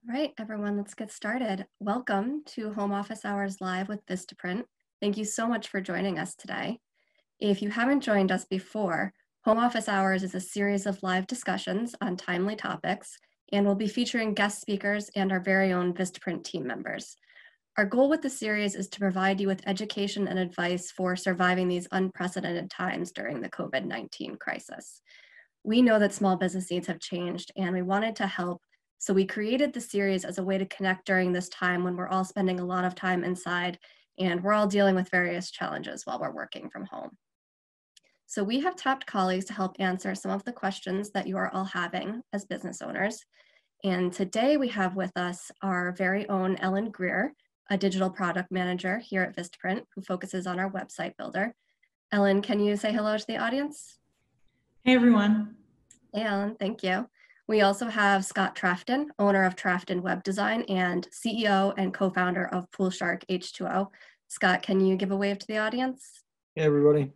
All right, everyone, let's get started. Welcome to Home Office Hours Live with Vistaprint. Thank you so much for joining us today. If you haven't joined us before, Home Office Hours is a series of live discussions on timely topics, and we'll be featuring guest speakers and our very own Vistaprint team members. Our goal with the series is to provide you with education and advice for surviving these unprecedented times during the COVID-19 crisis. We know that small business needs have changed, and we wanted to help. So we created the series as a way to connect during this time when we're all spending a lot of time inside and we're all dealing with various challenges while we're working from home. So we have tapped colleagues to help answer some of the questions that you are all having as business owners. And today we have with us our very own Ellen Greer, a digital product manager here at Vistaprint, who focuses on our website builder. Ellen, can you say hello to the audience? Hey, everyone. Hey, Ellen, thank you. We also have Scott Trafton, owner of Trafton Web Design and CEO and co-founder of Poolshark H2O. Scott, can you give a wave to the audience? Hey, everybody.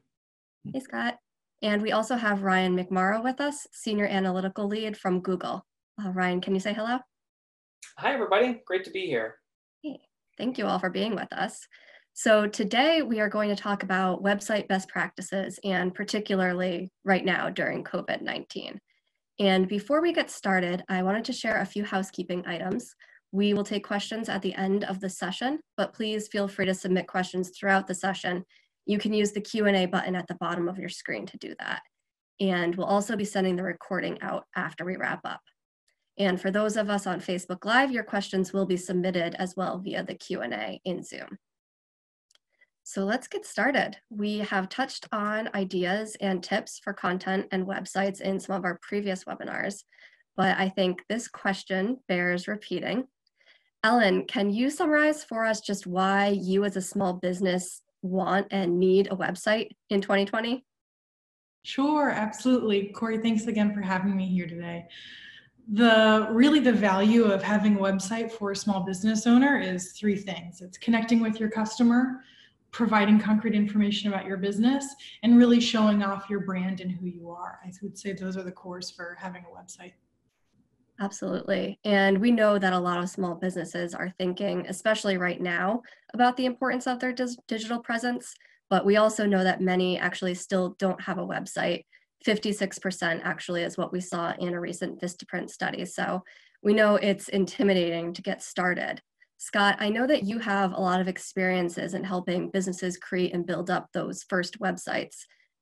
Hey, Scott. And we also have Ryan McMorrow with us, Senior Analytical Lead from Google. Ryan, can you say hello? Hi, everybody. Great to be here. Hey, thank you all for being with us. So today we are going to talk about website best practices, and particularly right now during COVID-19. And before we get started, I wanted to share a few housekeeping items. We will take questions at the end of the session, but please feel free to submit questions throughout the session. You can use the Q&A button at the bottom of your screen to do that. And we'll also be sending the recording out after we wrap up. And for those of us on Facebook Live, your questions will be submitted as well via the Q&A in Zoom. So let's get started. We have touched on ideas and tips for content and websites in some of our previous webinars, but I think this question bears repeating. Ellen, can you summarize for us just why you as a small business want and need a website in 2020? Sure, absolutely. Corey, thanks again for having me here today. The value of having a website for a small business owner is three things. It's connecting with your customer, providing concrete information about your business, and really showing off your brand and who you are. I would say those are the cores for having a website. Absolutely. And we know that a lot of small businesses are thinking, especially right now, about the importance of their digital presence. But we also know that many actually still don't have a website. 56% actually is what we saw in a recent Vistaprint study. So we know it's intimidating to get started. Scott, I know that you have a lot of experiences in helping businesses create and build up those first websites.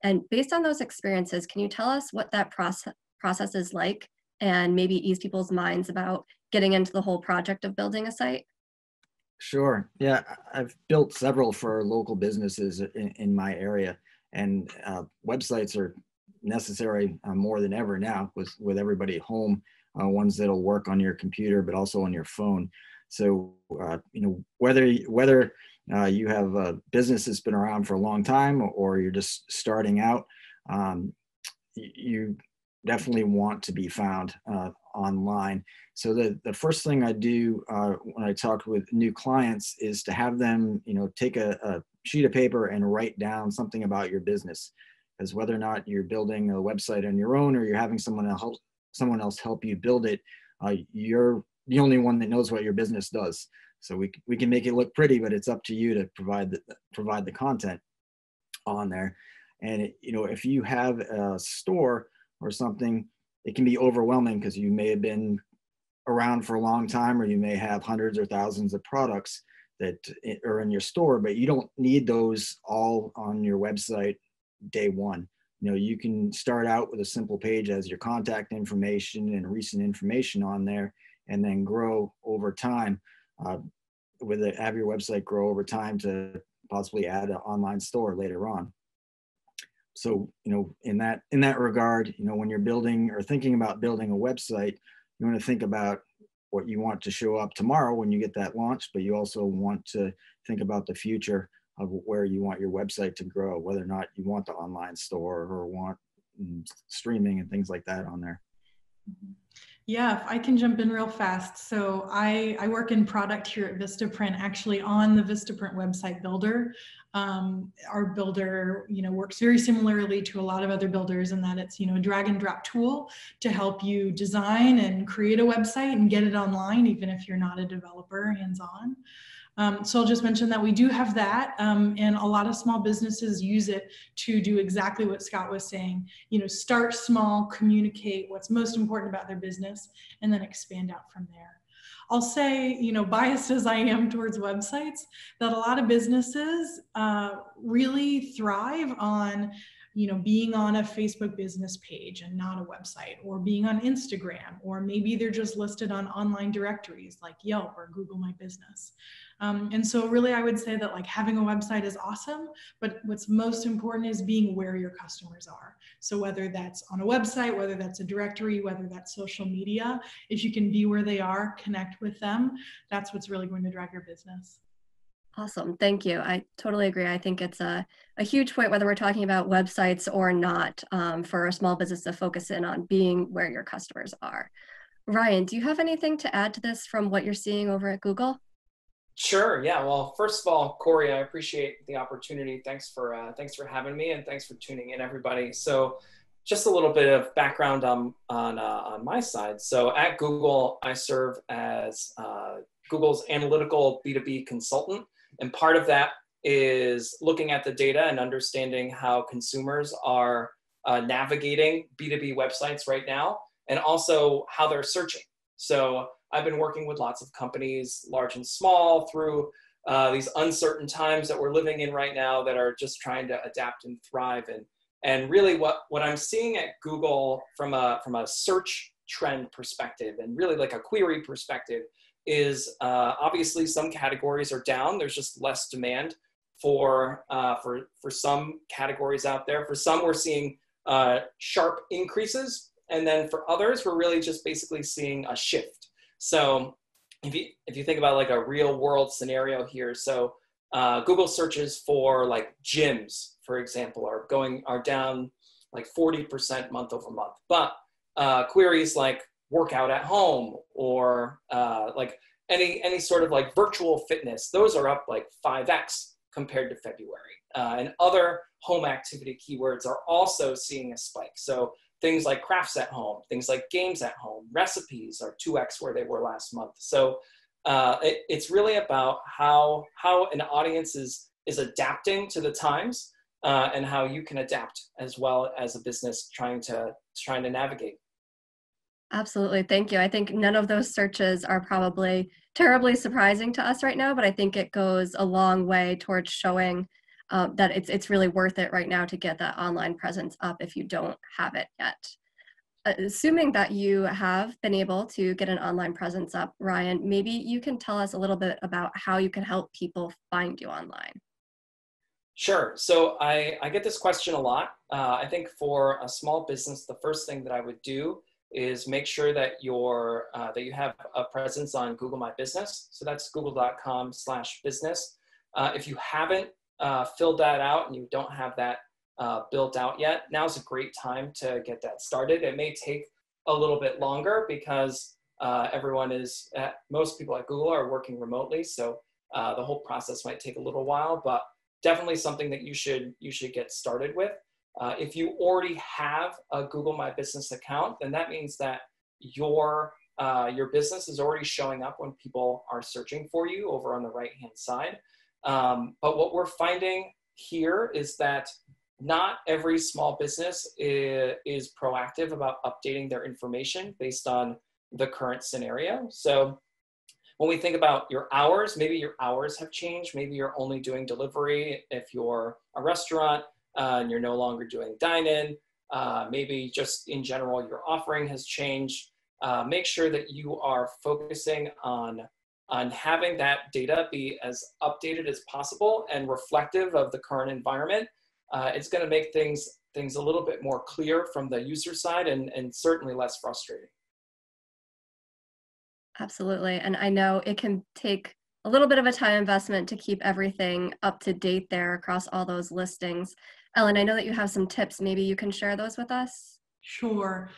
And based on those experiences, can you tell us what that process is like and maybe ease people's minds about getting into the whole project of building a site? Sure. Yeah, I've built several for local businesses in my area, and websites are necessary more than ever now with everybody home, ones that'll work on your computer, but also on your phone. So, whether you have a business that's been around for a long time or you're just starting out, you definitely want to be found online. So the first thing I do when I talk with new clients is to have them, take a sheet of paper and write down something about your business. Because whether or not you're building a website on your own or you're having someone else help you build it, you're the only one that knows what your business does. So we can make it look pretty, but it's up to you to provide the content on there. And if you have a store or something, it can be overwhelming because you may have been around for a long time, or you may have hundreds or thousands of products that are in your store, but you don't need those all on your website day one. You can start out with a simple page as your contact information and recent information on there, and then grow over time. Have your website grow over time to possibly add an online store later on. So, in that regard, when you're building or thinking about building a website, you want to think about what you want to show up tomorrow when you get that launched, but you also want to think about the future of where you want your website to grow, whether or not you want the online store or want streaming and things like that on there. Yeah, if I can jump in real fast. So I work in product here at Vistaprint, actually on the Vistaprint website builder. Our builder, works very similarly to a lot of other builders in that it's, a drag and drop tool to help you design and create a website and get it online, even if you're not a developer hands-on. So I'll just mention that we do have that, and a lot of small businesses use it to do exactly what Scott was saying. Start small, communicate what's most important about their business, and then expand out from there. I'll say, biased as I am towards websites, that a lot of businesses really thrive on being on a Facebook business page and not a website, or being on Instagram, or maybe they're just listed on online directories like Yelp or Google My Business. And so really I would say that having a website is awesome, but what's most important is being where your customers are. So whether that's on a website, whether that's a directory, whether that's social media, if you can be where they are, connect with them, that's what's really going to drive your business. Awesome. Thank you. I totally agree. I think it's a huge point, whether we're talking about websites or not, for a small business to focus in on being where your customers are. Ryan, do you have anything to add to this from what you're seeing over at Google? Sure. Yeah. Well, first of all, Corey, I appreciate the opportunity. Thanks for having me, and thanks for tuning in, everybody. So, just a little bit of background on my side. So, at Google, I serve as Google's analytical B2B consultant, and part of that is looking at the data and understanding how consumers are navigating B2B websites right now, and also how they're searching. So I've been working with lots of companies, large and small, through these uncertain times that we're living in right now that are just trying to adapt and thrive. And really what I'm seeing at Google from a search trend perspective, and really like a query perspective, is obviously some categories are down. There's just less demand for some categories out there. For some, we're seeing sharp increases. And then for others, we're really just basically seeing a shift. So if you think about like a real world scenario here, so Google searches for like gyms, for example, are down like 40% month over month. But queries like workout at home, or like any sort of like virtual fitness, those are up like 5x compared to February. And other home activity keywords are also seeing a spike. So things like crafts at home, things like games at home, recipes are 2x where they were last month. So it's really about how an audience is adapting to the times, and how you can adapt as well as a business trying to navigate. Absolutely. Thank you. I think none of those searches are probably terribly surprising to us right now, but I think it goes a long way towards showing that it's really worth it right now to get that online presence up if you don't have it yet. Assuming that you have been able to get an online presence up, Ryan, maybe you can tell us a little bit about how you can help people find you online. Sure. So I get this question a lot. I think for a small business, the first thing that I would do is make sure that that you have a presence on Google My Business. So that's google.com/business. If you haven't filled that out and you don't have that built out yet, now's a great time to get that started. It may take a little bit longer because most people at Google are working remotely. So the whole process might take a little while, but definitely something that you should get started with. If you already have a Google My Business account, then that means that your business is already showing up when people are searching for you over on the right-hand side. But what we're finding here is that not every small business is proactive about updating their information based on the current scenario. So when we think about your hours, maybe your hours have changed. Maybe you're only doing delivery if you're a restaurant, and you're no longer doing dine-in. Maybe just in general, your offering has changed. Make sure that you are focusing on having that data be as updated as possible and reflective of the current environment. It's going to make things a little bit more clear from the user side, and certainly less frustrating. Absolutely. And I know it can take a little bit of a time investment to keep everything up to date there across all those listings. Ellen, I know that you have some tips. Maybe you can share those with us? Sure.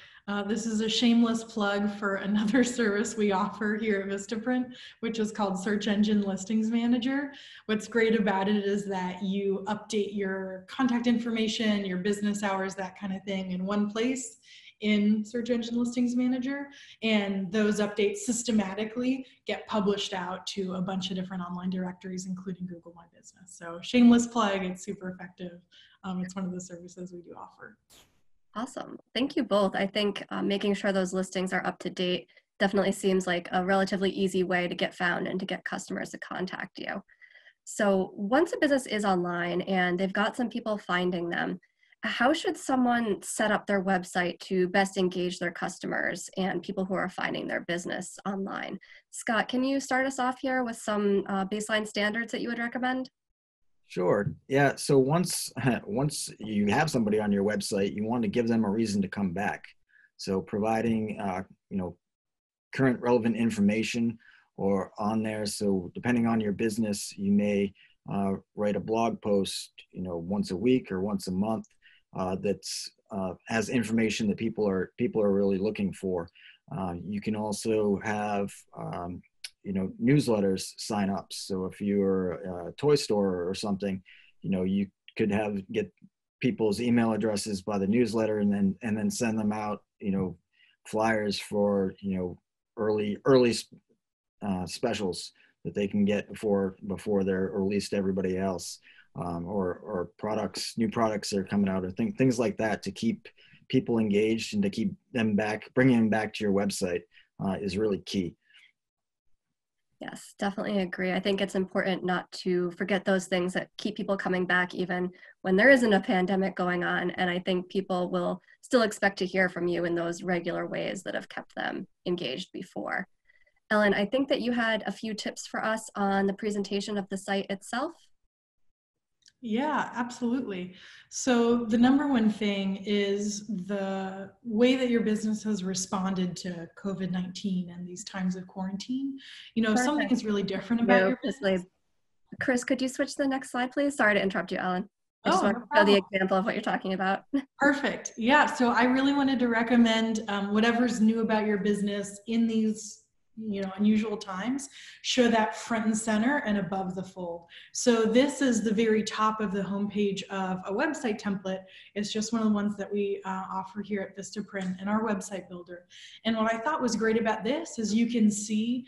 This is a shameless plug for another service we offer here at Vistaprint, which is called Search Engine Listings Manager. What's great about it is that you update your contact information, your business hours, that kind of thing in one place in Search Engine Listings Manager, and those updates systematically get published out to a bunch of different online directories, including Google My Business. So shameless plug, it's super effective. It's one of the services we do offer. Awesome. Thank you both. I think making sure those listings are up to date definitely seems like a relatively easy way to get found and to get customers to contact you. So once a business is online and they've got some people finding them, how should someone set up their website to best engage their customers and people who are finding their business online? Scott, can you start us off here with some baseline standards that you would recommend? Sure. Yeah. So once you have somebody on your website, you want to give them a reason to come back. So providing current relevant information or on there. So depending on your business, you may write a blog post, once a week or once a month that's has information that people are really looking for. You can also have newsletters sign ups. So if you're a toy store or something, you could get people's email addresses by the newsletter and then send them out, flyers for, early specials that they can get before they're released to everybody else, or new products that are coming out, or things like that, to keep people engaged and to keep them bringing them back to your website is really key. Yes, definitely agree. I think it's important not to forget those things that keep people coming back even when there isn't a pandemic going on. And I think people will still expect to hear from you in those regular ways that have kept them engaged before. Ellen, I think that you had a few tips for us on the presentation of the site itself. Yeah, absolutely. So the number one thing is the way that your business has responded to COVID-19 and these times of quarantine. If something is really different about your business. Chris, could you switch to the next slide, please? Sorry to interrupt you, Ellen. I just want no to show the example of what you're talking about. Perfect. Yeah, so I really wanted to recommend whatever's new about your business in these unusual times, show that front and center and above the fold. So this is the very top of the homepage of a website template. It's just one of the ones that we offer here at Vistaprint in our website builder. And what I thought was great about this is you can see,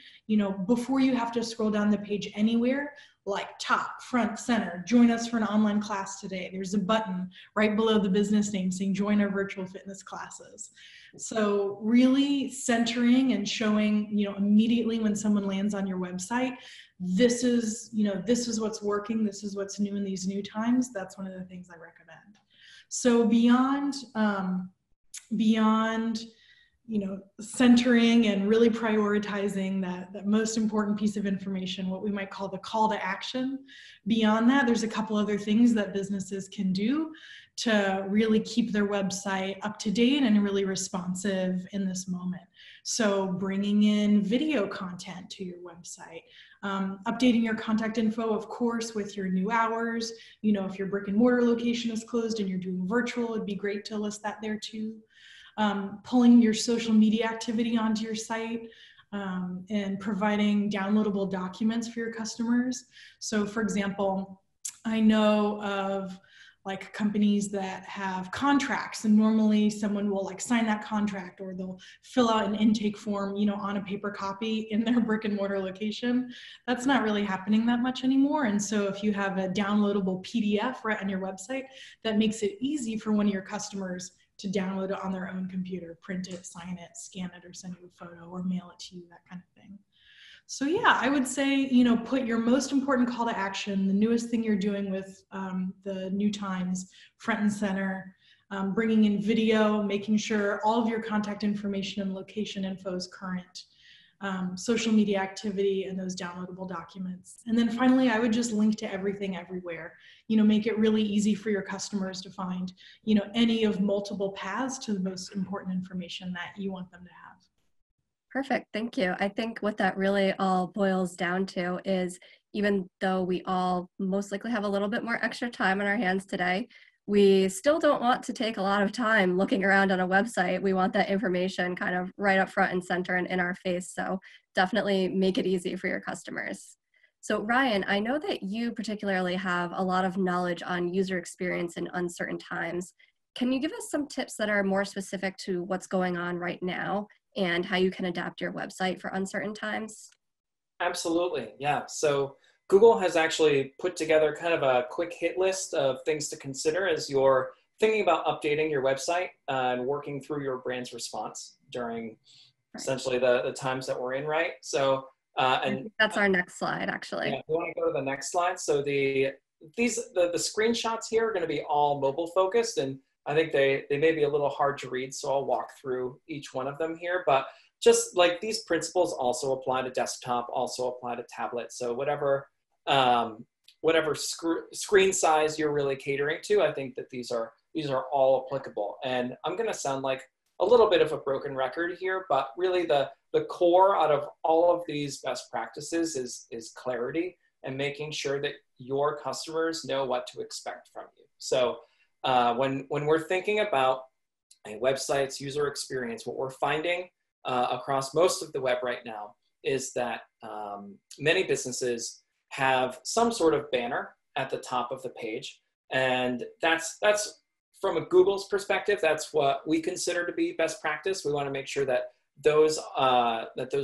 before you have to scroll down the page anywhere, like top, front, center, join us for an online class today. There's a button right below the business name saying join our virtual fitness classes. So really centering and showing, immediately when someone lands on your website, this is what's working. This is what's new in these new times. That's one of the things I recommend. So beyond centering and really prioritizing that most important piece of information, what we might call the call to action. Beyond that, there's a couple other things that businesses can do to really keep their website up to date and really responsive in this moment. So bringing in video content to your website, updating your contact info, of course, with your new hours. If your brick and mortar location is closed and you're doing virtual, it'd be great to list that there too. Pulling your social media activity onto your site, and providing downloadable documents for your customers. So for example, I know of companies that have contracts, and normally someone will sign that contract, or they'll fill out an intake form, on a paper copy in their brick and mortar location. That's not really happening that much anymore. And so if you have a downloadable PDF right on your website, that makes it easy for one of your customers to download it on their own computer, print it, sign it, scan it, or send you a photo, or mail it to you, that kind of thing. So yeah, I would say, put your most important call to action, the newest thing you're doing with the new times, front and center, bringing in video, making sure all of your contact information and location info is current, social media activity, and those downloadable documents. And then finally, I would just link to everything everywhere. Make it really easy for your customers to find, any of multiple paths to the most important information that you want them to have. Perfect, thank you. I think what that really all boils down to is, even though we all most likely have a little bit more extra time on our hands today, we still don't want to take a lot of time looking around on a website. We want that information kind of right up front and center and in our face. So definitely make it easy for your customers. So Ryan, I know that you particularly have a lot of knowledge on user experience in uncertain times. Can you give us some tips that are more specific to what's going on right now and how you can adapt your website for uncertain times? Absolutely, yeah. So Google has actually put together kind of a quick hit list of things to consider as you're thinking about updating your website and working through your brand's response during essentially the times that we're in, right? So, and that's our next slide, actually. Yeah, we want to go to the next slide. So the screenshots here are going to be all mobile focused, and I think they may be a little hard to read, so I'll walk through each one of them here. But just like these principles also apply to desktop, also apply to tablet. So whatever screen size you're really catering to, I think that these are all applicable. And I'm going to sound like a little bit of a broken record here, but really the core out of all of these best practices is clarity and making sure that your customers know what to expect from you. So when we're thinking about a website's user experience, what we're finding across most of the web right now is that many businesses have some sort of banner at the top of the page. And that's from a Google's perspective, that's what we consider to be best practice. We want to make sure that those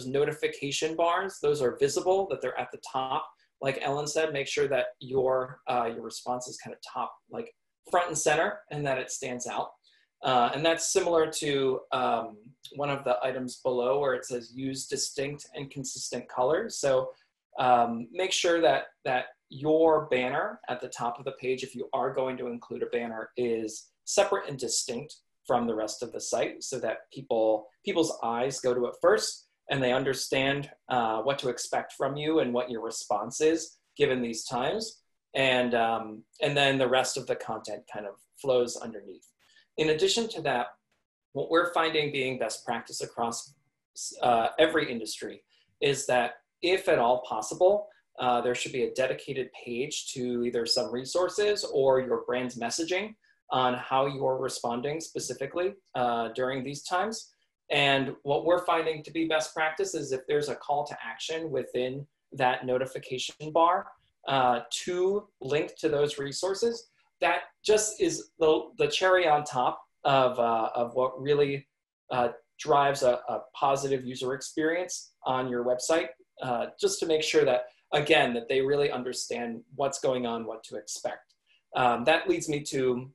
notification bars, those are visible, that they're at the top. Like Ellen said, make sure that your response is kind of top, like front and center, and that it stands out. And that's similar to one of the items below where it says use distinct and consistent colors. So make sure that your banner at the top of the page, if you are going to include a banner, is separate and distinct from the rest of the site so that people's eyes go to it first and they understand what to expect from you and what your response is given these times. And then the rest of the content kind of flows underneath. In addition to that, what we're finding being best practice across every industry is that if at all possible, there should be a dedicated page to either some resources or your brand's messaging on how you're responding specifically during these times. And what we're finding to be best practice is if there's a call to action within that notification bar to link to those resources, that just is the cherry on top of what really drives a positive user experience on your website, just to make sure that, again, that they really understand what's going on, what to expect. That leads me to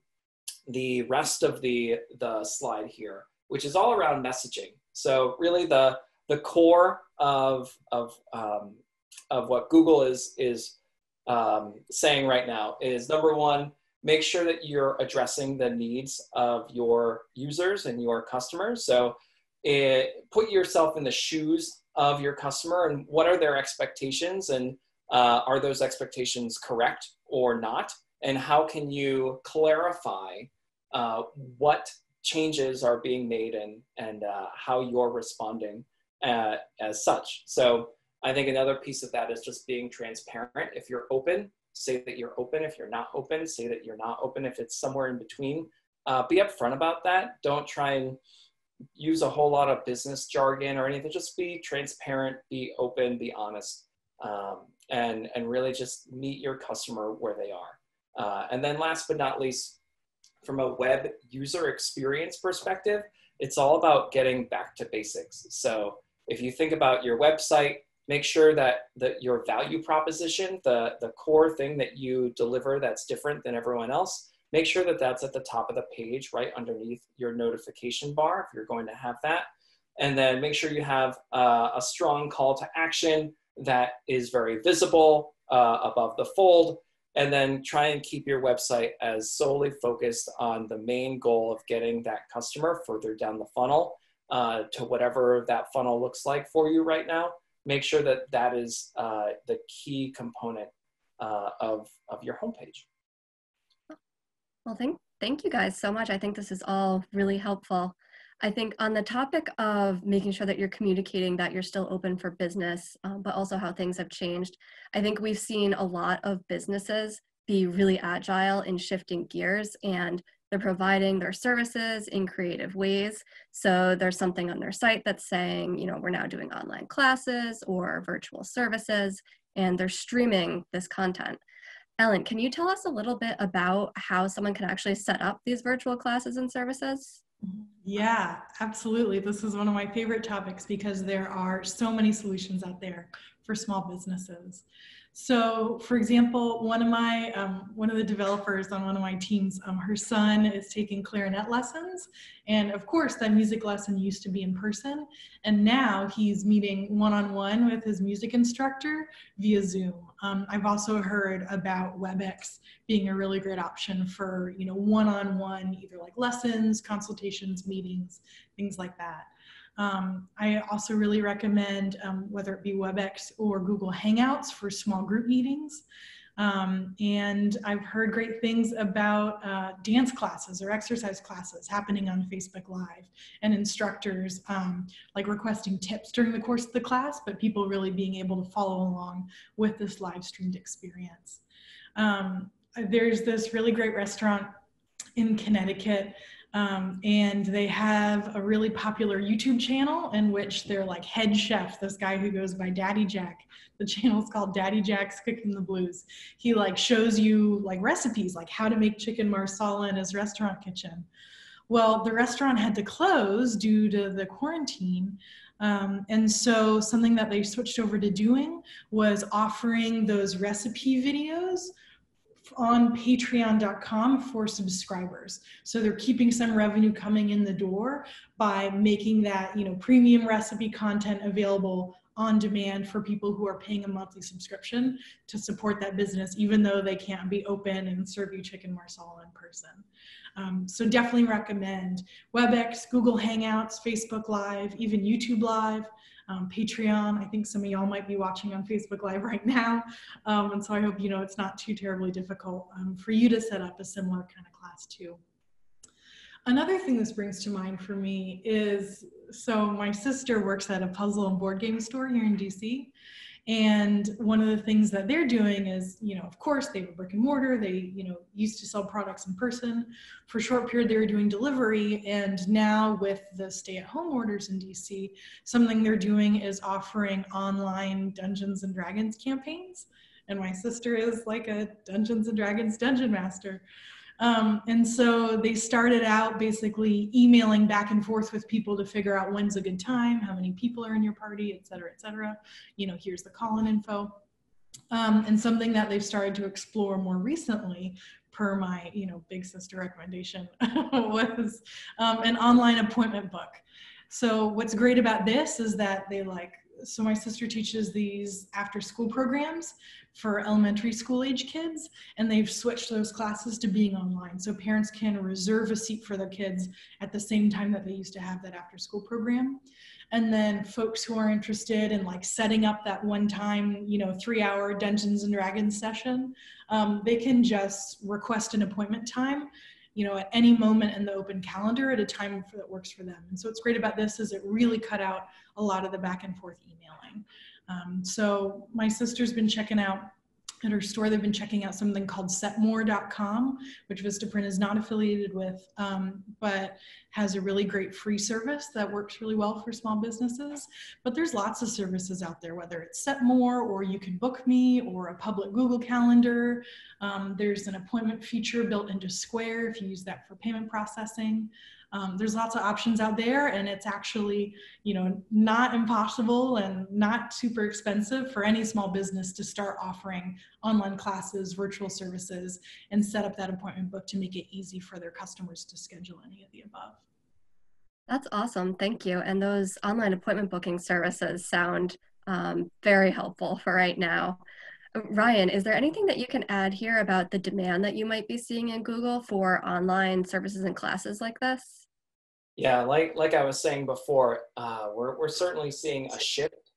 the rest of the slide here, which is all around messaging. So really the core of what Google is saying right now is, number one, make sure that you're addressing the needs of your users and your customers. So put yourself in the shoes of your customer and what are their expectations, and are those expectations correct or not? And how can you clarify what changes are being made and how you're responding as such. So I think another piece of that is just being transparent. If you're open, say that you're open. If you're not open, say that you're not open. If it's somewhere in between, be upfront about that. Don't try and use a whole lot of business jargon or anything. Just be transparent, be open, be honest, and really just meet your customer where they are. And then last but not least, from a web user experience perspective, it's all about getting back to basics. So if you think about your website, make sure that your value proposition, the core thing that you deliver that's different than everyone else, make sure that that's at the top of the page, right underneath your notification bar, if you're going to have that. And then make sure you have a strong call to action that is very visible above the fold. And then try and keep your website as solely focused on the main goal of getting that customer further down the funnel to whatever that funnel looks like for you right now. Make sure that that is the key component of your homepage. Well, thank you guys so much. I think this is all really helpful. I think on the topic of making sure that you're communicating that you're still open for business, but also how things have changed, I think we've seen a lot of businesses be really agile in shifting gears, and they're providing their services in creative ways. So there's something on their site that's saying, you know, we're now doing online classes or virtual services, and they're streaming this content. Ellen, can you tell us a little bit about how someone can actually set up these virtual classes and services? Yeah, absolutely. This is one of my favorite topics because there are so many solutions out there for small businesses. So, for example, one of the developers on one of my teams, her son is taking clarinet lessons, and of course, that music lesson used to be in person, and now he's meeting one-on-one with his music instructor via Zoom. I've also heard about WebEx being a really great option for, you know, one-on-one, either like lessons, consultations, meetings, things like that. I also really recommend whether it be WebEx or Google Hangouts for small group meetings. And I've heard great things about dance classes or exercise classes happening on Facebook Live, and instructors like requesting tips during the course of the class, but people really being able to follow along with this live streamed experience. There's this really great restaurant in Connecticut, and they have a really popular YouTube channel in which they're like head chef, this guy who goes by Daddy Jack. The channel is called Daddy Jack's Cooking the Blues. He like shows you like recipes, like how to make chicken marsala in his restaurant kitchen. Well, the restaurant had to close due to the quarantine. And so something that they switched over to doing was offering those recipe videos on patreon.com for subscribers. So they're keeping some revenue coming in the door by making that, you know, premium recipe content available on demand for people who are paying a monthly subscription to support that business, even though they can't be open and serve you chicken marsala in person. So definitely recommend WebEx, Google Hangouts, Facebook Live, even YouTube Live. Patreon. I think some of y'all might be watching on Facebook Live right now. And so I hope, you know, it's not too terribly difficult for you to set up a similar kind of class too. Another thing this brings to mind for me is, so my sister works at a puzzle and board game store here in DC. And one of the things that they're doing is, you know, of course, they have a brick and mortar. They, you know, used to sell products in person. For a short period, they were doing delivery. And now with the stay-at-home orders in DC, something they're doing is offering online Dungeons and Dragons campaigns. And my sister is like a Dungeons and Dragons dungeon master. And so they started out basically emailing back and forth with people to figure out when's a good time, how many people are in your party, et cetera, et cetera. You know, here's the call-in info. And something that they've started to explore more recently, per my, you know, big sister recommendation, was an online appointment book. So what's great about this is that they so my sister teaches these after school programs for elementary school age kids, and they've switched those classes to being online. So parents can reserve a seat for their kids at the same time that they used to have that after school program. And then folks who are interested in like setting up that one time, you know, 3-hour Dungeons and Dragons session, they can just request an appointment time, you know, at any moment in the open calendar at a time that works for them. And so what's great about this is it really cut out a lot of the back and forth emailing. So my sister's been checking out at her store, they've been checking out something called setmore.com, which Vistaprint is not affiliated with, but has a really great free service that works really well for small businesses. But there's lots of services out there, whether it's Setmore or You Can Book Me or a public Google Calendar. There's an appointment feature built into Square if you use that for payment processing. There's lots of options out there, and it's actually, you know, not impossible and not super expensive for any small business to start offering online classes, virtual services, and set up that appointment book to make it easy for their customers to schedule any of the above. That's awesome. Thank you. And those online appointment booking services sound very helpful for right now. Ryan, is there anything that you can add here about the demand that you might be seeing in Google for online services and classes like this? Yeah, like I was saying before, we're certainly seeing a shift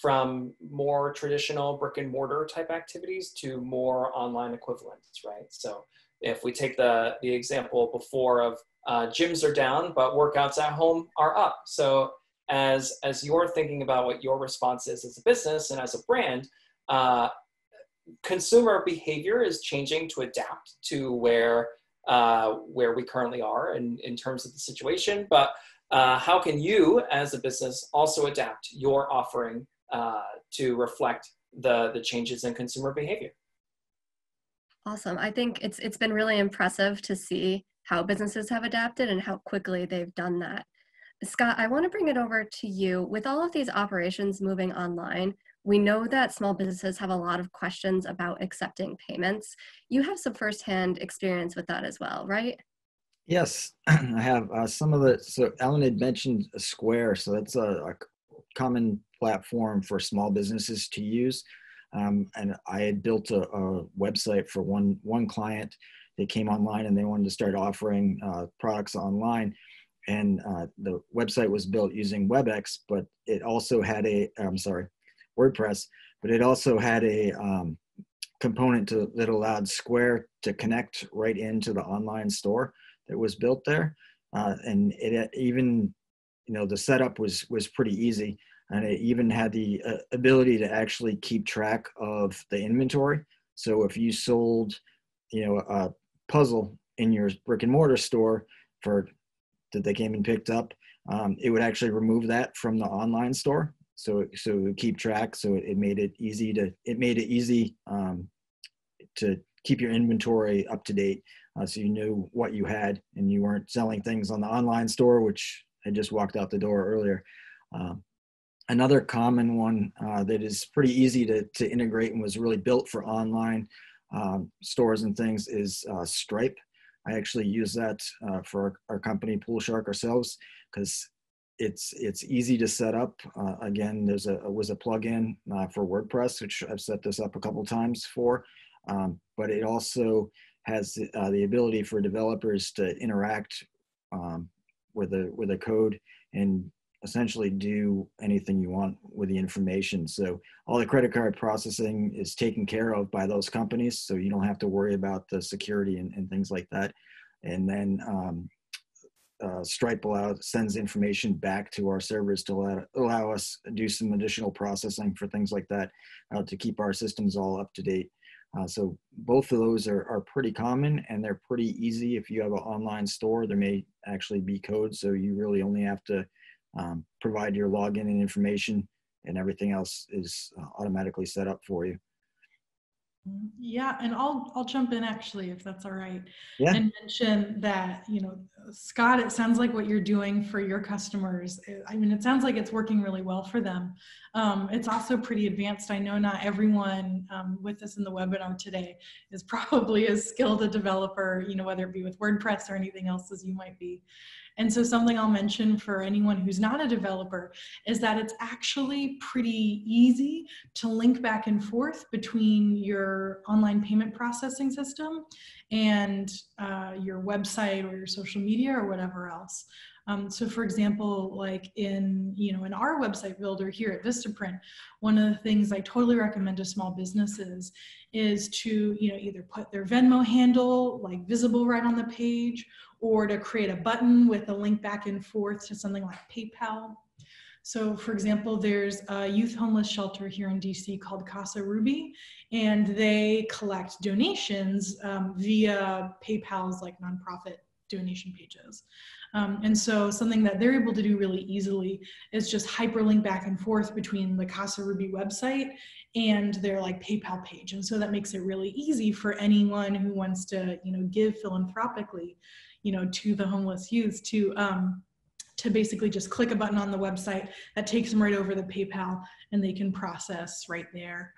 from more traditional brick and mortar type activities to more online equivalents, right? So if we take the example before of gyms are down, but workouts at home are up. So as you're thinking about what your response is as a business and as a brand, consumer behavior is changing to adapt to where we currently are in terms of the situation. But how can you as a business also adapt your offering to reflect the changes in consumer behavior? Awesome. I think it's been really impressive to see how businesses have adapted and how quickly they've done that. Scott, I want to bring it over to you. With all of these operations moving online, we know that small businesses have a lot of questions about accepting payments. You have some firsthand experience with that as well, right? Yes, I have some of the, so Ellen had mentioned Square, so that's a common platform for small businesses to use. And I had built a website for one client. They came online and they wanted to start offering products online. And the website was built using WebEx, but it also had WordPress, but it also had a component that allowed Square to connect right into the online store that was built there. And it even, the setup was pretty easy. And it even had the ability to actually keep track of the inventory. So if you sold, a puzzle in your brick and mortar store that they came and picked up, it would actually remove that from the online store. So it would keep track. So it made it easy to keep your inventory up to date. So you knew what you had and you weren't selling things on the online store, which I just walked out the door earlier. Another common one that is pretty easy to integrate and was really built for online stores and things is Stripe. I actually use that for our company, Pool Shark, ourselves, because it's easy to set up. Again, was a plugin for WordPress, which I've set this up a couple times for, but it also has the ability for developers to interact with a code and essentially do anything you want with the information. So all the credit card processing is taken care of by those companies, so you don't have to worry about the security and things like that. And then Stripe sends information back to our servers to allow us to do some additional processing for things like that to keep our systems all up to date. So both of those are pretty common and they're pretty easy. If you have an online store, there may actually be code, so you really only have to provide your login and information, and everything else is automatically set up for you. Yeah, and I'll jump in actually, if that's all right, yeah. And mention that, Scott, it sounds like what you're doing for your customers, it sounds like it's working really well for them. It's also pretty advanced. I know not everyone with us in the webinar today is probably as skilled a developer, whether it be with WordPress or anything else as you might be. And so something I'll mention for anyone who's not a developer is that it's actually pretty easy to link back and forth between your online payment processing system and your website or your social media or whatever else. So for example, like in our website builder here at Vistaprint, one of the things I totally recommend to small businesses is to either put their Venmo handle like visible right on the page, or to create a button with a link back and forth to something like PayPal. So for example, there's a youth homeless shelter here in DC called Casa Ruby, and they collect donations via PayPal's like nonprofit donation pages. And so something that they're able to do really easily is just hyperlink back and forth between the Casa Ruby website and their like PayPal page. And so that makes it really easy for anyone who wants to, give philanthropically, to the homeless youth to basically just click a button on the website that takes them right over the PayPal and they can process right there.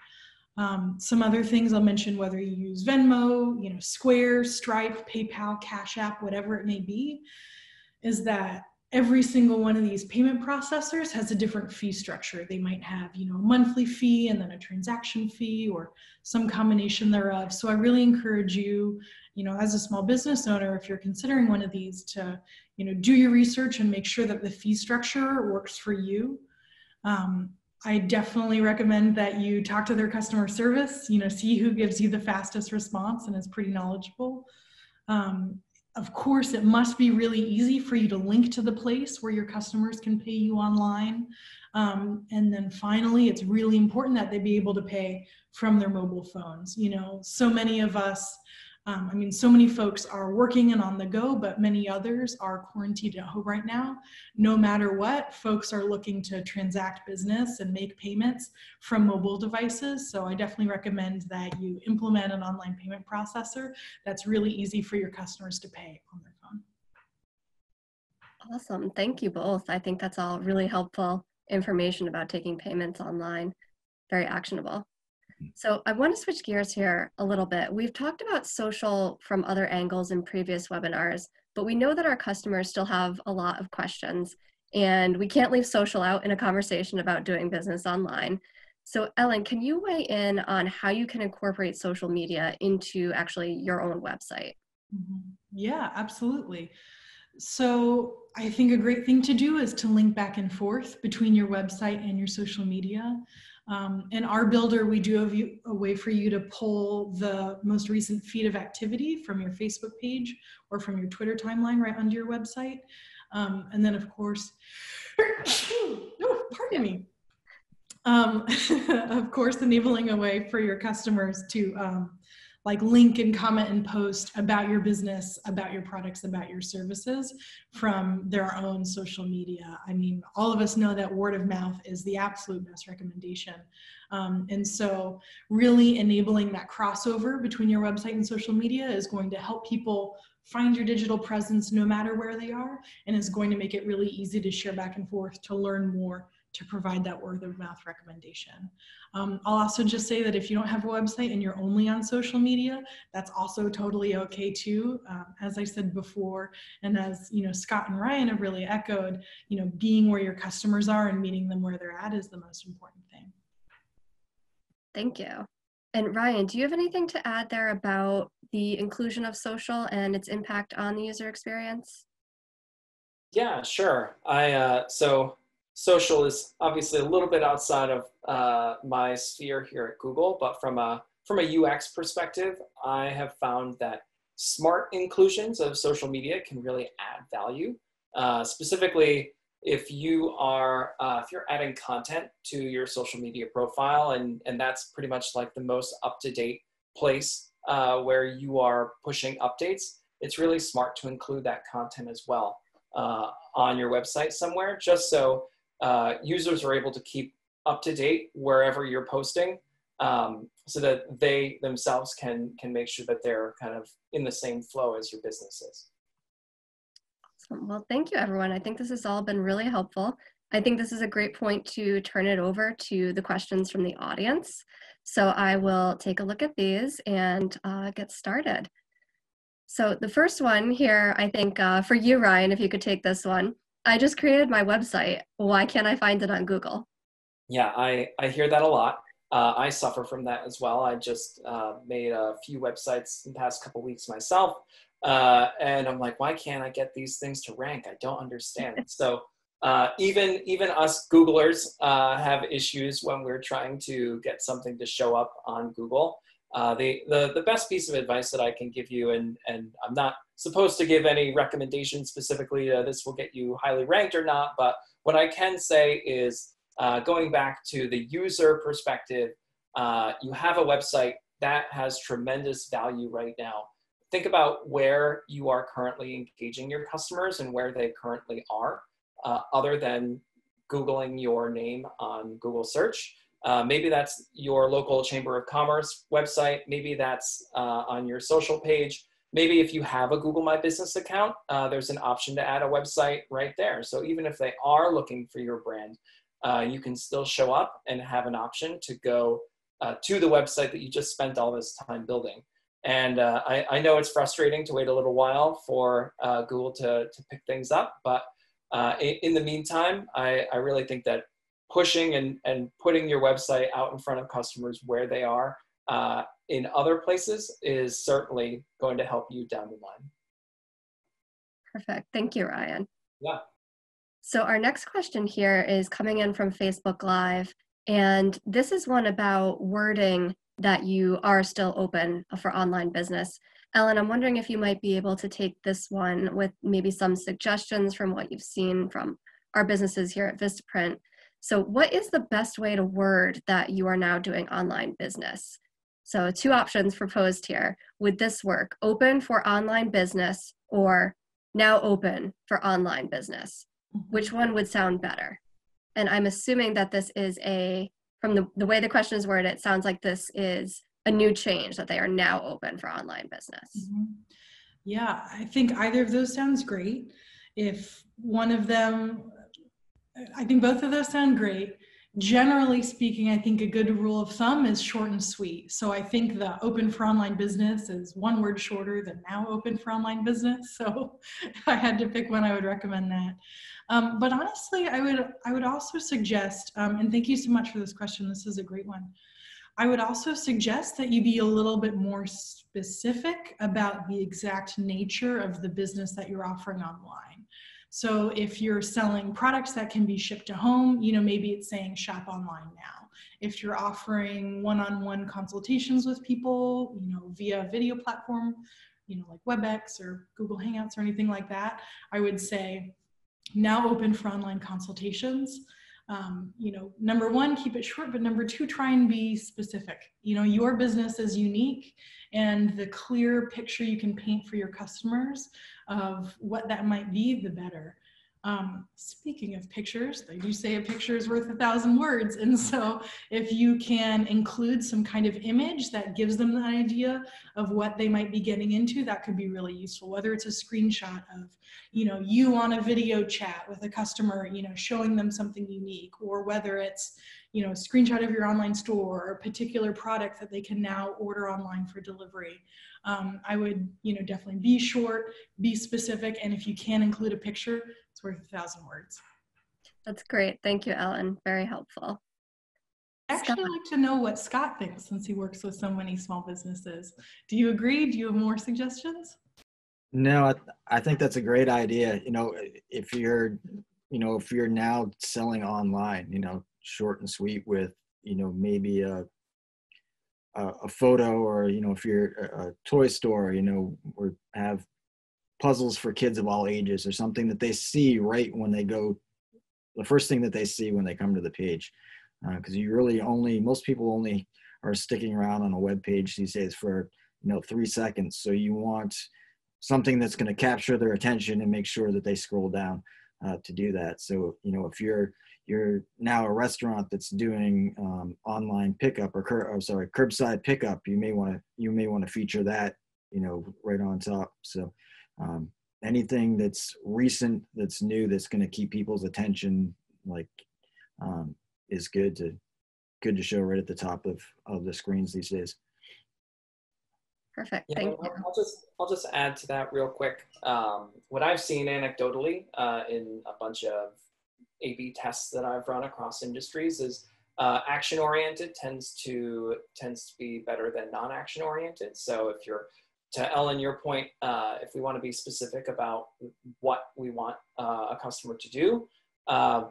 Some other things I'll mention, whether you use Venmo, Square, Stripe, PayPal, Cash App, whatever it may be, is that every single one of these payment processors has a different fee structure. They might have, a monthly fee and then a transaction fee or some combination thereof. So I really encourage you, as a small business owner, if you're considering one of these, to, do your research and make sure that the fee structure works for you. I definitely recommend that you talk to their customer service, see who gives you the fastest response and is pretty knowledgeable. Of course, it must be really easy for you to link to the place where your customers can pay you online. And then finally, it's really important that they be able to pay from their mobile phones. You know, so many of us, so many folks are working and on the go, but many others are quarantined at home right now. No matter what, folks are looking to transact business and make payments from mobile devices. So I definitely recommend that you implement an online payment processor that's really easy for your customers to pay on their phone. Awesome. Thank you both. I think that's all really helpful information about taking payments online. Very actionable. So I want to switch gears here a little bit. We've talked about social from other angles in previous webinars, but we know that our customers still have a lot of questions, and we can't leave social out in a conversation about doing business online. So Ellen, can you weigh in on how you can incorporate social media into actually your own website? Yeah, absolutely. So I think a great thing to do is to link back and forth between your website and your social media. In our builder, we do have a way for you to pull the most recent feed of activity from your Facebook page or from your Twitter timeline right onto your website. And then of course, pardon me. Of course, enabling a way for your customers to like link and comment and post about your business, about your products, about your services from their own social media. I mean, all of us know that word of mouth is the absolute best recommendation. And so really enabling that crossover between your website and social media is going to help people find your digital presence no matter where they are, and is going to make it really easy to share back and forth, to learn more, to provide that word of mouth recommendation. I'll also just say that if you don't have a website and you're only on social media, that's also totally okay too. As I said before, and as Scott and Ryan have really echoed, being where your customers are and meeting them where they're at is the most important thing. Thank you. And Ryan, do you have anything to add there about the inclusion of social and its impact on the user experience? Yeah, sure. So social is obviously a little bit outside of my sphere here at Google, but from a UX perspective, I have found that smart inclusions of social media can really add value. Specifically, if you're adding content to your social media profile, and that's pretty much like the most up-to-date place where you are pushing updates, it's really smart to include that content as well on your website somewhere, just so users are able to keep up to date wherever you're posting, so that they themselves can make sure that they're kind of in the same flow as your business is. Awesome. Well, thank you, everyone. I think this has all been really helpful. I think this is a great point to turn it over to the questions from the audience. So I will take a look at these and get started. So the first one here, I think for you, Ryan, if you could take this one. I just created my website. Why can't I find it on Google? Yeah, I hear that a lot. I suffer from that as well. I just made a few websites in the past couple weeks myself. And I'm like, why can't I get these things to rank? I don't understand. So even us Googlers have issues when we're trying to get something to show up on Google. The best piece of advice that I can give you, and I'm not supposed to give any recommendations specifically, this will get you highly ranked or not, but what I can say is going back to the user perspective, you have a website that has tremendous value right now. Think about where you are currently engaging your customers and where they currently are, other than Googling your name on Google search. Maybe that's your local Chamber of Commerce website. Maybe that's on your social page. Maybe if you have a Google My Business account, there's an option to add a website right there. So even if they are looking for your brand, you can still show up and have an option to go to the website that you just spent all this time building. And I know it's frustrating to wait a little while for Google to pick things up, but in the meantime, I really think that pushing and putting your website out in front of customers where they are in other places is certainly going to help you down the line. Perfect. Thank you, Ryan. Yeah. So our next question here is coming in from Facebook Live, and this is one about wording that you are still open for online business. Ellen, I'm wondering if you might be able to take this one with maybe some suggestions from what you've seen from our businesses here at Vistaprint. So what is the best way to word that you are now doing online business? So 2 options proposed here. Would this work? Open for online business or now open for online business? Which one would sound better? And I'm assuming that this is from the way the question is worded, it sounds like this is a new change, that they are now open for online business. Yeah, I think either of those sounds great. If one of them, I think both of those sound great. Generally speaking, I think a good rule of thumb is short and sweet. So I think the open for online business is 1 word shorter than now open for online business. So if I had to pick one, I would recommend that. But honestly, I would also suggest, and thank you so much for this question. This is a great one. I would also suggest that you be a little bit more specific about the exact nature of the business that you're offering online. So if you're selling products that can be shipped to home, maybe it's saying shop online now. If you're offering one-on-one consultations with people, via video platform, like WebEx or Google Hangouts or anything like that, I would say now open for online consultations. Number 1, keep it short, but number 2, try and be specific. Your business is unique, and the clear picture you can paint for your customers of what that might be, the better. Speaking of pictures, they do say a picture is worth 1,000 words. And so if you can include some kind of image that gives them the idea of what they might be getting into, that could be really useful, whether it's a screenshot of, you on a video chat with a customer, showing them something unique, or whether it's, a screenshot of your online store or a particular product that they can now order online for delivery. I would, definitely be short, be specific, and if you can include a picture, it's worth 1,000 words. That's great. Thank you, Ellen. Very helpful. I'd actually like to know what Scott thinks, since he works with so many small businesses. Do you agree? Do you have more suggestions? No, I think that's a great idea. If you're now selling online, short and sweet with, maybe a photo, or, if you're a toy store, or have puzzles for kids of all ages, or something that they see right when they go, the first thing that they see when they come to the page. Because most people only are sticking around on a web page these days for, 3 seconds. So you want something that's going to capture their attention and make sure that they scroll down to do that. So, if you're now a restaurant that's doing online pickup or curbside pickup, you may want to feature that, right on top. So anything that's recent, that's new, that's going to keep people's attention, is good to show right at the top of the screens these days. Perfect. Yeah, Thank you. I'll just add to that real quick. What I've seen anecdotally in a bunch of A/B tests that I've run across industries is action-oriented tends to be better than non-action oriented. So if you're, to Ellen, your point, if we want to be specific about what we want a customer to do,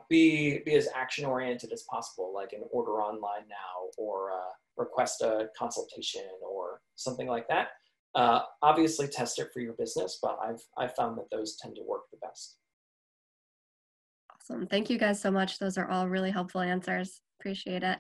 be as action-oriented as possible, like an order online now, or request a consultation or something like that. Obviously test it for your business, but I've found that those tend to work the best. Awesome. Thank you guys so much. Those are all really helpful answers. Appreciate it.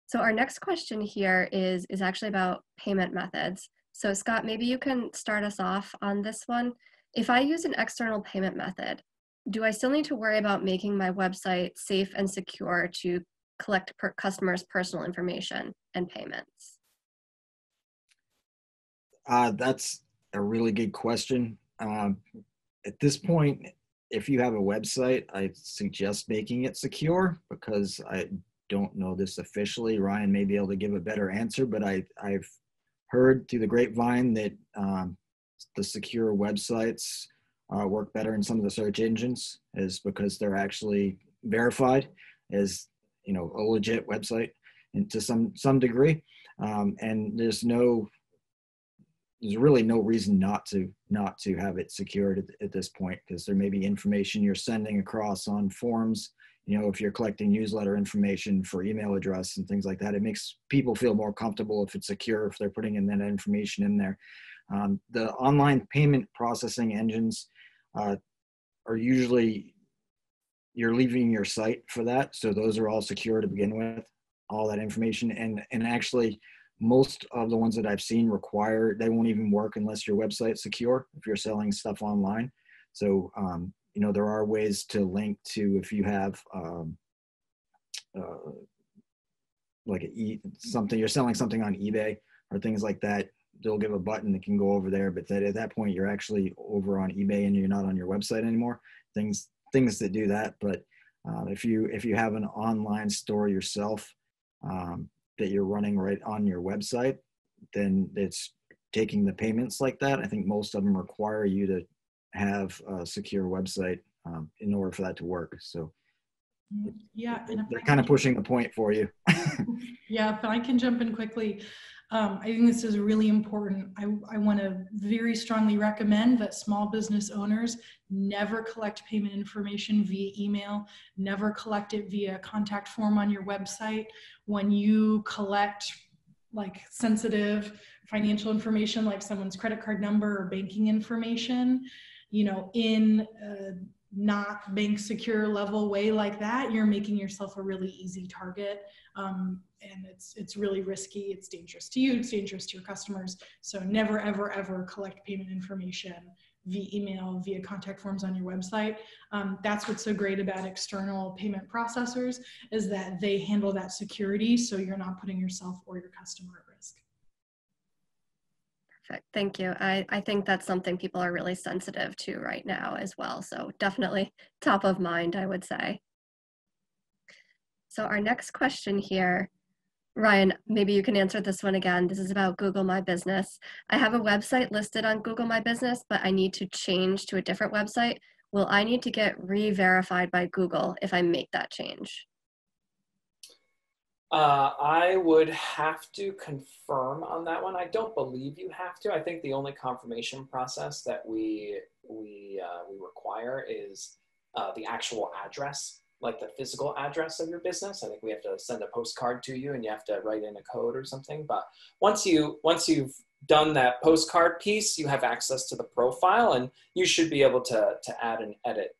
So our next question here is actually about payment methods. So Scott, maybe you can start us off on this one. If I use an external payment method, do I still need to worry about making my website safe and secure to collect customers' personal information and payments? That's a really good question. At this point, if you have a website, I suggest making it secure, because I don't know this officially. Ryan may be able to give a better answer, but I've heard through the grapevine that the secure websites work better in some of the search engines, is because they're actually verified as, a legit website, and to some degree. And there's really no reason not to have it secured at this point, because there may be information you're sending across on forms. If you're collecting newsletter information for email address and things like that, it makes people feel more comfortable if it's secure, if they're putting in that information in there. The online payment processing engines are usually, you're leaving your site for that. So those are all secure to begin with, all that information. And actually, most of the ones that I've seen require, they won't even work unless your website's secure if you're selling stuff online. So, you know, there are ways to link to, if you have like something, you're selling something on eBay or things like that, they'll give a button that can go over there. But at that point, you're actually over on eBay and you're not on your website anymore. Things that do that. But if you have an online store yourself that you're running right on your website, then it's taking the payments like that. I think most of them require you to have a secure website in order for that to work. So yeah, and they're kind of pushing the point for you. Yeah, if I can jump in quickly, I think this is really important. I want to very strongly recommend that small business owners never collect payment information via email, never collect it via contact form on your website. When you collect like sensitive financial information, like someone's credit card number or banking information, you know, in a not bank secure level way like that, you're making yourself a really easy target. And it's really risky. It's dangerous to you. It's dangerous to your customers. So never, ever, ever collect payment information via email, via contact forms on your website. That's what's so great about external payment processors, is that they handle that security, so you're not putting yourself or your customer at risk. Perfect. Thank you. I think that's something people are really sensitive to right now as well. So definitely top of mind, I would say. So our next question here, Ryan, maybe you can answer this one again. This is about Google My Business. I have a website listed on Google My Business, but I need to change to a different website. Will I need to get re-verified by Google if I make that change? I would have to confirm on that one. I don't believe you have to. I think the only confirmation process that we require is the actual address, like the physical address of your business. I think we have to send a postcard to you and you have to write in a code or something. But once you've done that postcard piece, you have access to the profile and you should be able to add and edit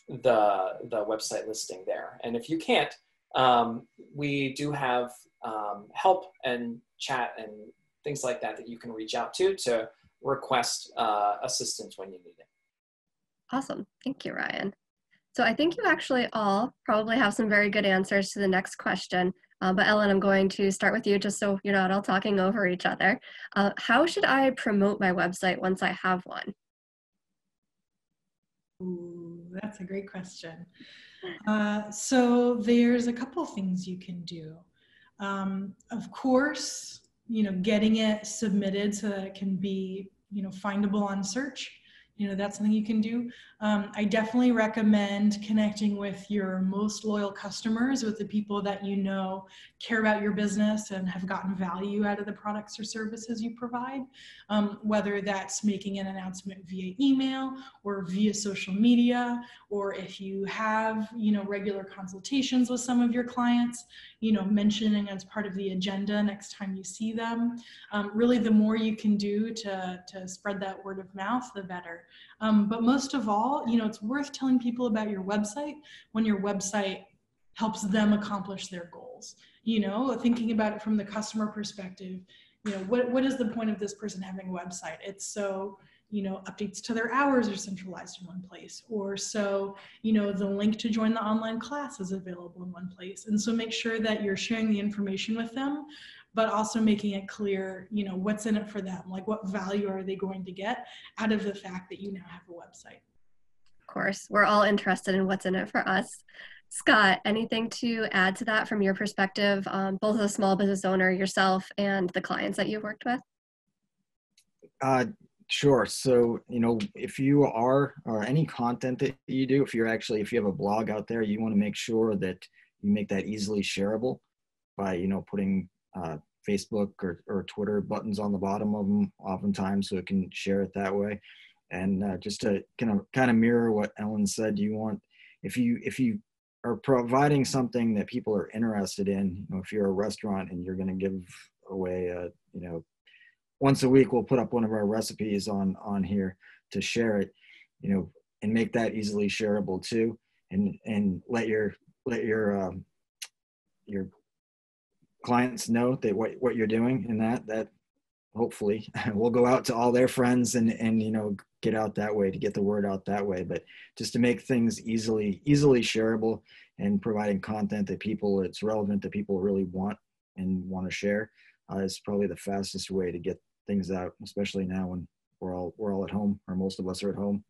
the website listing there. And if you can't, we do have help and chat and things like that you can reach out to request assistance when you need it. Awesome. Thank you, Ryan. So I think you actually all probably have some very good answers to the next question. But Ellen, I'm going to start with you just so you're not all talking over each other. How should I promote my website once I have one? Ooh, that's a great question. So there's a couple things you can do. Of course, you know, getting it submitted so that it can be, you know, findable on search. You know, that's something you can do. I definitely recommend connecting with your most loyal customers, with the people that you know care about your business and have gotten value out of the products or services you provide, whether that's making an announcement via email or via social media, or if you have, you know, regular consultations with some of your clients, you know, mentioning as part of the agenda next time you see them. Really, the more you can do to spread that word of mouth, the better. But most of all, you know, it's worth telling people about your website when your website helps them accomplish their goals. You know, thinking about it from the customer perspective, you know, what is the point of this person having a website? It's so, you know, updates to their hours are centralized in one place, or so, you know, the link to join the online class is available in one place. And so make sure that you're sharing the information with them, but also making it clear, you know, what's in it for them, like what value are they going to get out of the fact that you now have a website. Of course, we're all interested in what's in it for us. Scott, anything to add to that from your perspective, both as a small business owner yourself and the clients that you've worked with? Sure. So, you know, if you are, or any content that you do, if you have a blog out there, you want to make sure that you make that easily shareable by, you know, putting Facebook or Twitter buttons on the bottom of them oftentimes, so it can share it that way. And just to kind of mirror what Ellen said, you want, if you are providing something that people are interested in, you know, if you're a restaurant and you're going to give away a, you know, once a week we'll put up one of our recipes on here to share it, and make that easily shareable too, and let your clients know that what you're doing, and that hopefully will go out to all their friends and get out that way, to get the word out that way. But just to make things easily shareable and providing content that it's relevant, that people really want to share, is probably the fastest way to get things out, especially now when we're all at home, or most of us are at home.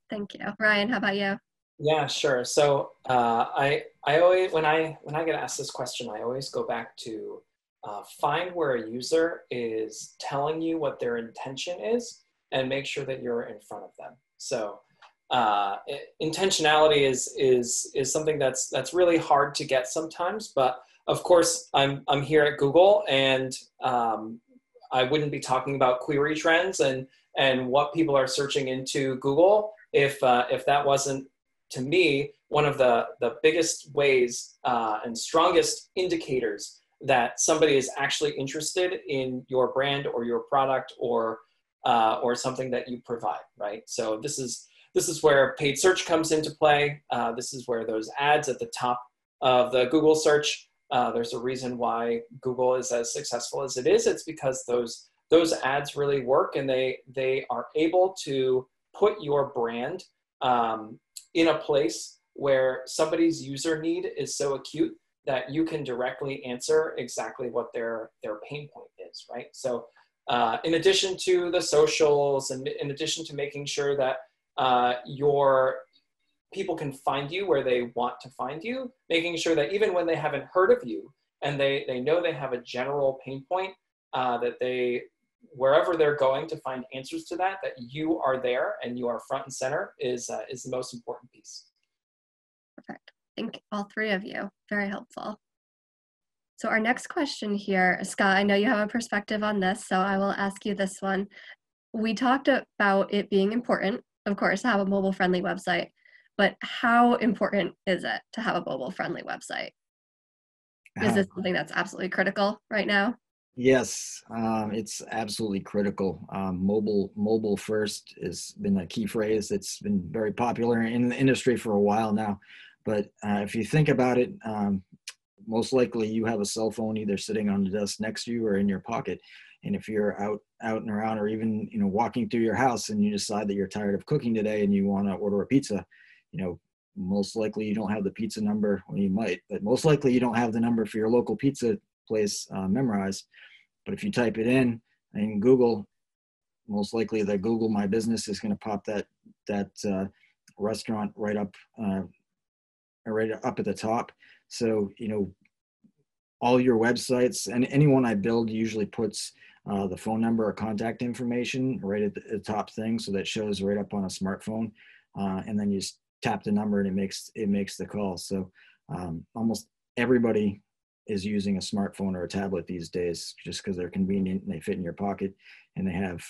Thank you. Ryan, how about you? Yeah, sure. So I always, when I get asked this question, I always go back to find where a user is telling you what their intention is, and make sure that you're in front of them. So intentionality is something that's really hard to get sometimes. But of course, I'm here at Google, and I wouldn't be talking about query trends and what people are searching into Google if that wasn't, to me, one of the biggest ways and strongest indicators that somebody is actually interested in your brand or your product or something that you provide, right? So this is where paid search comes into play. This is where those ads at the top of the Google search, there's a reason why Google is as successful as it is. It's because those ads really work, and they are able to put your brand in a place where somebody's user need is so acute that you can directly answer exactly what their pain point is, right? So in addition to the socials, and in addition to making sure that your people can find you where they want to find you, making sure that even when they haven't heard of you and they know they have a general pain point, that wherever they're going to find answers to that you are there and you are front and center is the most important piece. Perfect. Thank all three of you. Very helpful. So our next question here, Scott, I know you have a perspective on this, so I will ask you this one. We talked about it being important, of course, to have a mobile-friendly website, but how important is it to have a mobile-friendly website? Is this something that's absolutely critical right now? Yes, it's absolutely critical. Mobile first has been a key phrase that's been very popular in the industry for a while now. But if you think about it, most likely you have a cell phone either sitting on the desk next to you or in your pocket. And if you're out and around, or even walking through your house, and you decide that you're tired of cooking today and you want to order a pizza, most likely you don't have the pizza number. Well, you might, but most likely you don't have the number for your local pizza place memorized. But if you type it in Google, most likely the Google My Business is going to pop that restaurant right up at the top. So all your websites, and anyone I build usually puts the phone number or contact information right at the top thing, so that shows right up on a smartphone, and then you just tap the number and it makes the call. So almost everybody is using a smartphone or a tablet these days, just because they're convenient and they fit in your pocket, and they have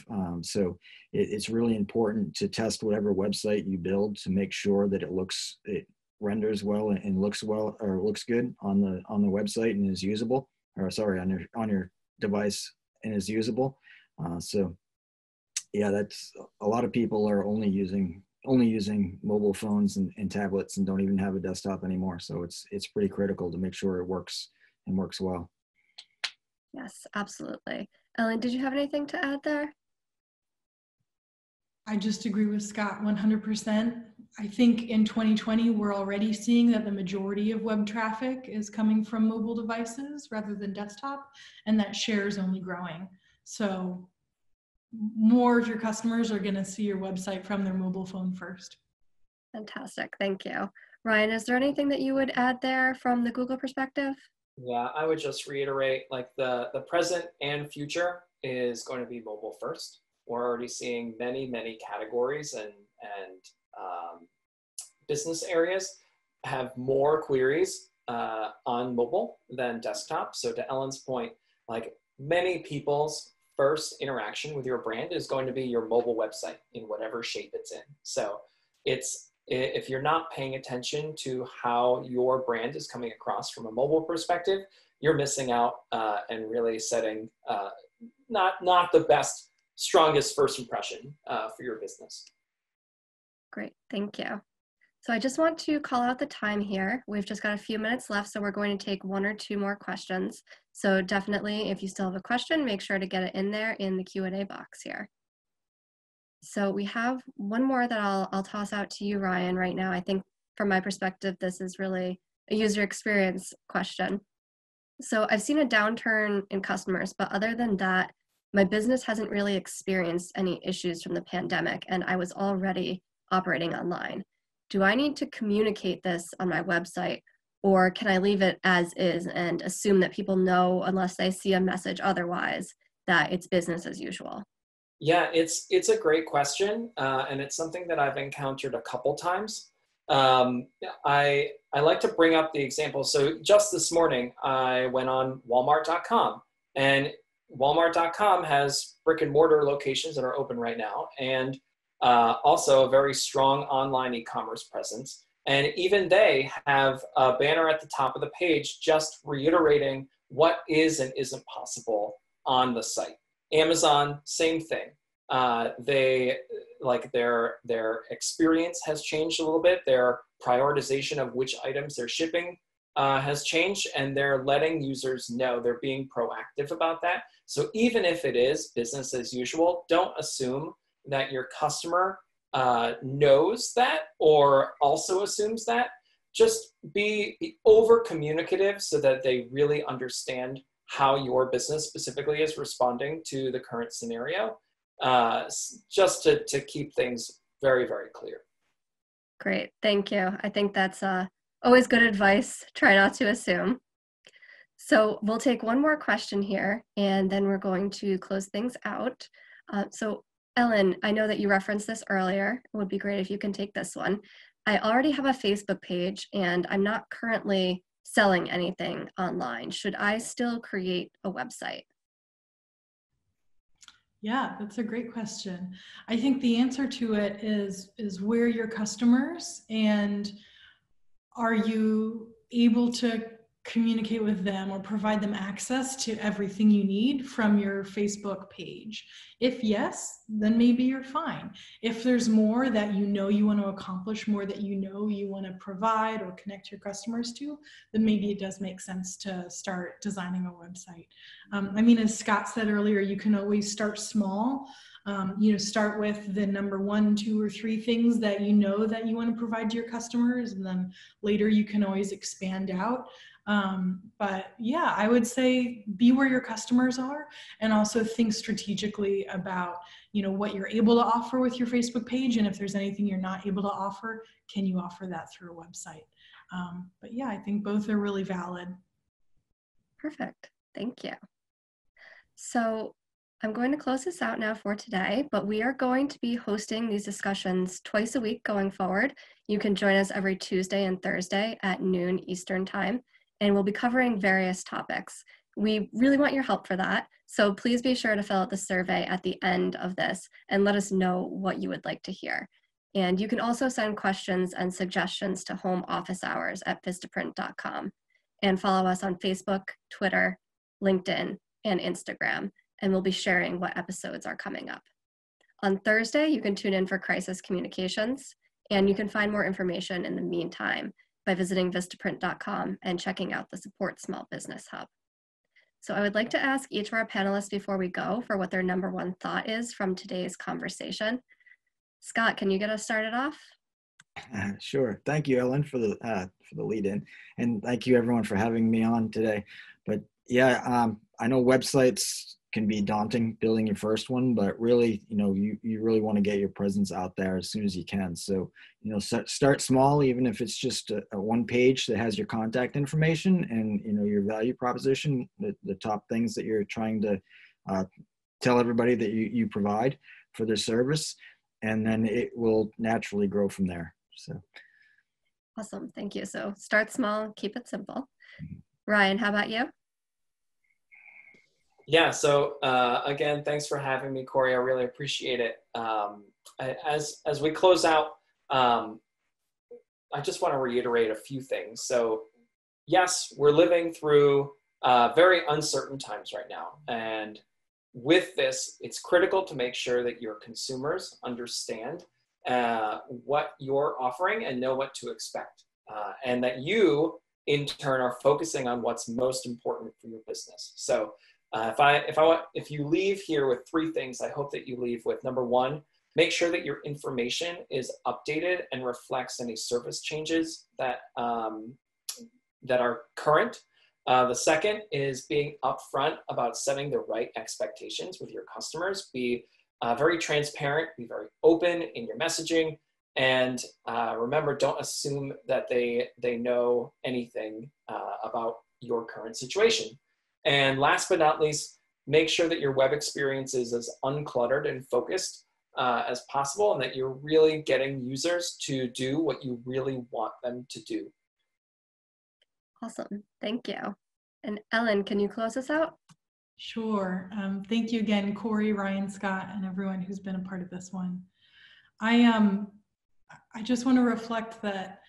so it's really important to test whatever website you build to make sure that it renders well and looks well, or looks good on the website and is usable, or sorry, on your device and is usable. So yeah, that's a lot of people are only using mobile phones and tablets, and don't even have a desktop anymore. So it's pretty critical to make sure it works and works well. Yes, absolutely. Ellen, did you have anything to add there? I just agree with Scott 100%. I think in 2020, we're already seeing that the majority of web traffic is coming from mobile devices rather than desktop, and that share is only growing. So more of your customers are going to see your website from their mobile phone first. Fantastic, thank you. Ryan, is there anything that you would add there from the Google perspective? Yeah, I would just reiterate, like the present and future is going to be mobile first. We're already seeing many categories and business areas have more queries on mobile than desktop. So to Ellen's point, like many people's first interaction with your brand is going to be your mobile website in whatever shape it's in. So it's If you're not paying attention to how your brand is coming across from a mobile perspective, you're missing out and really setting not the best, strongest first impression for your business. Great, thank you. So I just want to call out the time here. We've just got a few minutes left, so we're going to take 1 or 2 more questions. So definitely, if you still have a question, make sure to get it in there in the Q&A box here. So we have one more that I'll toss out to you, Ryan, right now. I think from my perspective, this is really a user experience question. So I've seen a downturn in customers, but other than that, my business hasn't really experienced any issues from the pandemic, and I was already operating online. Do I need to communicate this on my website, or can I leave it as is and assume that people know, unless they see a message otherwise, that it's business as usual? Yeah, it's a great question, and it's something that I've encountered a couple times. I like to bring up the example. So just this morning, I went on Walmart.com, and Walmart.com has brick and mortar locations that are open right now, and also a very strong online e-commerce presence. And even they have a banner at the top of the page just reiterating what is and isn't possible on the site. Amazon, same thing. They like their experience has changed a little bit. Their prioritization of which items they're shipping has changed, and they're letting users know. They're being proactive about that. So even if it is business as usual, don't assume that your customer knows that or also assumes that. Just be over communicative so that they really understand how your business specifically is responding to the current scenario, just to keep things very, very clear. Great, thank you. I think that's always good advice. Try not to assume. So we'll take one more question here, and then we're going to close things out. So Ellen, I know that you referenced this earlier. It would be great if you can take this one. I already have a Facebook page, and I'm not currently selling anything online. Should I still create a website? Yeah, that's a great question. I think the answer to it is where your customers, and are you able to communicate with them or provide them access to everything you need from your Facebook page? If yes, then maybe you're fine. If there's more that you know you want to accomplish, more that you know you want to provide or connect your customers to, then maybe it does make sense to start designing a website. I mean, as Scott said earlier, you can always start small. Start with the number 1, 2, or 3 things that you know that you want to provide to your customers, and then later you can always expand out. But yeah, I would say be where your customers are, and also think strategically about, what you're able to offer with your Facebook page. And if there's anything you're not able to offer, can you offer that through a website? But yeah, I think both are really valid. Perfect, thank you. So I'm going to close this out now for today, but we are going to be hosting these discussions twice a week going forward. You can join us every Tuesday and Thursday at noon Eastern time, and we'll be covering various topics. We really want your help for that, so please be sure to fill out the survey at the end of this and let us know what you would like to hear. And you can also send questions and suggestions to homeofficehours@vistaprint.com, and follow us on Facebook, Twitter, LinkedIn, and Instagram, and we'll be sharing what episodes are coming up. On Thursday, you can tune in for Crisis Communications, and you can find more information in the meantime by visiting Vistaprint.com and checking out the Support Small Business Hub. So I would like to ask each of our panelists before we go for what their number 1 thought is from today's conversation. Scott, can you get us started off? Sure. Thank you, Ellen, for the lead in, and thank you everyone for having me on today. But yeah, I know websites can be daunting, building your first one, but really, you really want to get your presence out there as soon as you can. So, start small, even if it's just a 1 page that has your contact information and, your value proposition, the top things that you're trying to tell everybody that you provide for their service, and then it will naturally grow from there. So. Awesome, thank you. So start small, keep it simple. Ryan, how about you? Yeah, so again, thanks for having me, Corey. I really appreciate it. As we close out, I just want to reiterate a few things. So yes, we're living through very uncertain times right now. And with this, it's critical to make sure that your consumers understand what you're offering and know what to expect. And that you, in turn, are focusing on what's most important for your business. So if you leave here with 3 things, I hope that you leave with: number 1, make sure that your information is updated and reflects any service changes that are current. The second is being upfront about setting the right expectations with your customers. Be very transparent, be very open in your messaging, and remember, don't assume that they know anything about your current situation. And last but not least, make sure that your web experience is as uncluttered and focused as possible, and that you're really getting users to do what you really want them to do. Awesome, thank you. And Ellen, can you close us out? Sure. Thank you again, Corey, Ryan, Scott, and everyone who's been a part of this one. I just want to reflect that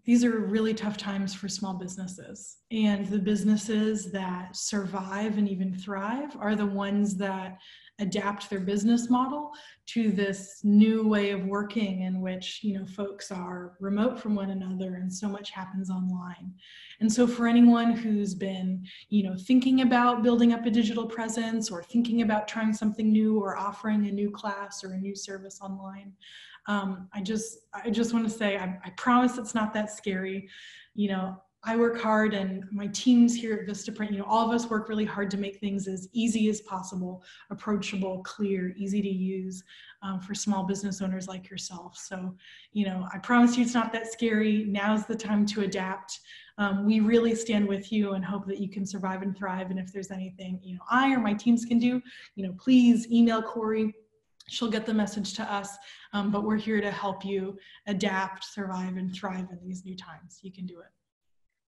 these are really tough times for small businesses, and the businesses that survive and even thrive are the ones that adapt their business model to this new way of working in which, you know, folks are remote from one another and so much happens online. And so for anyone who's been, you know, thinking about building up a digital presence or thinking about trying something new or offering a new class or a new service online, I just want to say, I promise it's not that scary. You know, I work hard, and my teams here at Vistaprint, you know, all of us work really hard to make things as easy as possible, approachable, clear, easy to use for small business owners like yourself. So, you know, I promise you it's not that scary. Now's the time to adapt. We really stand with you and hope that you can survive and thrive. And if there's anything, you know, I or my teams can do, you know, please email Corey. She'll get the message to us, but we're here to help you adapt, survive, and thrive in these new times. You can do it.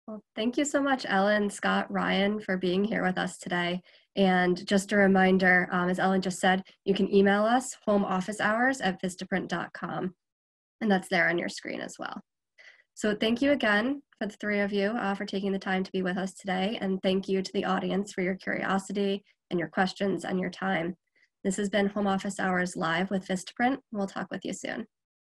Well, thank you so much, Ellen, Scott, Ryan, for being here with us today. And just a reminder, as Ellen just said, you can email us homeofficehours@vistaprint.com, and that's there on your screen as well. So thank you again for the 3 of you for taking the time to be with us today. And thank you to the audience for your curiosity and your questions and your time. This has been Home Office Hours Live with Vistaprint. We'll talk with you soon.